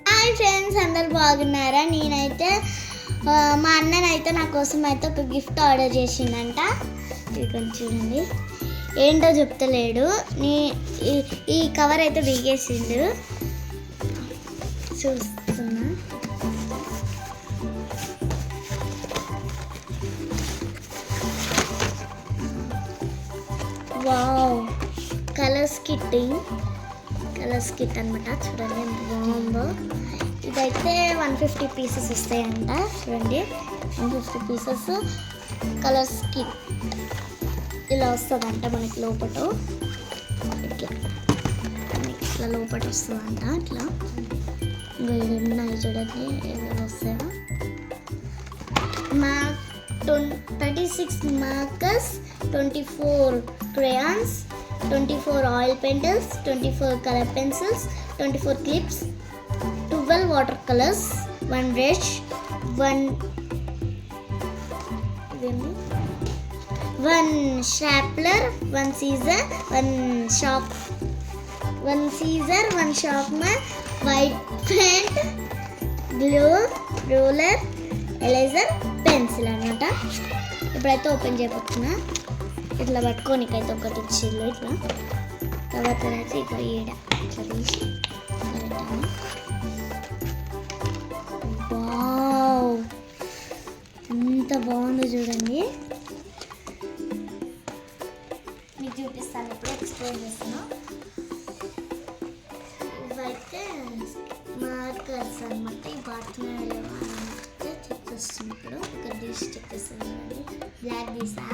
Hi friends, అందరు బాగున్నారా? నేనైతే మా అన్ననైతే నా కోసం అయితే ఒక గిఫ్ట్ ఆర్డర్ చేసిండంట. ఇది కొంచెం చూడండి, ఏంటో చెప్తలేడు. ఈ కవర్ అయితే బిగేసిండు, చూస్తున్నా. వావ్, కలర్స్ కిట్ అనమాట. చూడండి ఎంత బాగుందో. ఇదైతే 150 పీసెస్ వస్తాయంట. చూడండి, 150 పీసెస్ కలర్స్ కిట్ ఇలా వస్తుందంట. మనకి లోపట ఇట్లా లోపల వస్తుందంట. ఇట్లా ఇంకా ఇది ఉన్నాయి చూడండి, ఏదో వస్తాయో. 36 markers, 24 crayons, 24 oil pencils, 24 color pencils, 24 clips, 12 watercolors, 1 brush, 1 stapler, 1 scissor, 1 sharpener, white paint, glue, ruler, eraser, pencil అనమాట. ఇప్పుడైతే ఓపెన్ చేయబోతున్నా. ఇట్లా పట్టుకోనికైతే ఒకటి ఇచ్చిళ్ళు ఇట్లా. తర్వాత అయితే ఇట్లా ఈడ ఇట్లా తీసి వావ్, ఎంత బాగుందో చూడండి. మీకు చూపిస్తాను, ఇప్పుడు ఎక్స్ప్లెయిన్ చేస్తాను. ఇవైతే మార్కర్స్ అనమాట. ఈ బాత్రూమ్ చెక్ వస్తుంది. ఇప్పుడు ఇక్కడ తీసి చెక్ చేస్తాను. బ్లాక్ తీసా,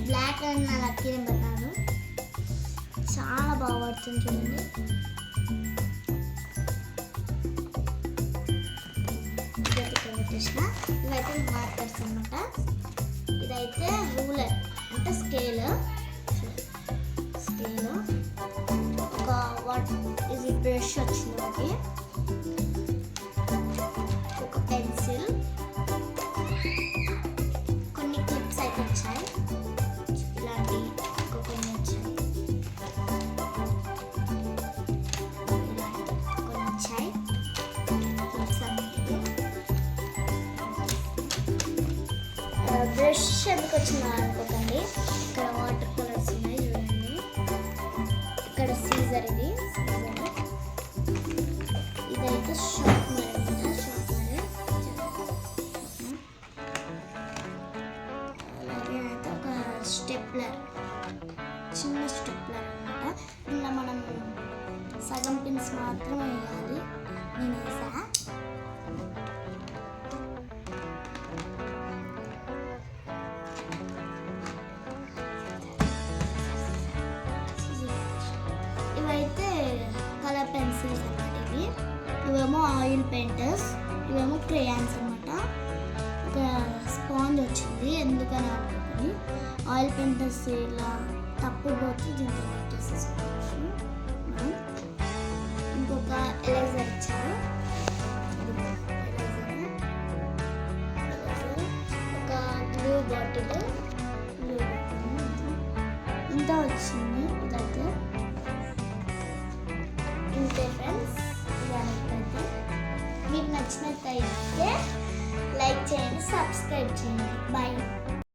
బ్లాక్ అని నా లక్కీ నెంబర్ కాదు, చాలా బాగా పడుతుంది చూడండి. ఇవైతే మార్కర్స్ అనమాట. ఇదైతే రూలర్ అంటే స్కేల్. ఒక ఇది బ్రష్ వచ్చింది ఒకటి, ఒక పెన్సిల్, కొన్ని క్లిప్స్ అయితే వచ్చాయి. ఇలాంటి కొన్ని వచ్చాయి, కొన్ని వచ్చాయి క్లిప్స్ అన్నిటికీ. బ్రష్ ఎందుకు వచ్చిందా అనుకోకండి, ఇక్కడ వాటర్ కలర్స్ ఉన్నాయి చూడండి. ఇక్కడ సీజర్, ఇదైతే షార్ప్నర్ అనమాట. అలాగే అయితే ఒక స్టెప్లర్, చిన్న స్టెప్లర్ అనమాట. ఇలా మనం సగం పిన్స్ మాత్రమే వేయాలి. నేను వేసా. ఇవైతే కలర్ పెన్సిల్స్ అన్నమాట. ఇవేమో ఆయిల్ పెయింటర్స్, ఇవేమో క్రేయాన్స్ అనమాట. ఒక స్పాంజ్ వచ్చింది, ఎందుకని అనుకుంటుంది. ఆయిల్ పెయింటర్స్ ఇలా తప్పు పోతే దీంతో పెట్టేసేసుకోవచ్చు. ఇంకొక ఎరేజర్ ఇచ్చారు, ఒక గ్లూ బాటిల్ ఇంత వచ్చింది. ఇదైతే ఇంతే ఫ్రెండ్స్. ఇదైతే మీకు నచ్చినట్టయితే లైక్ చేయండి, సబ్స్క్రైబ్ చేయండి. బాయ్.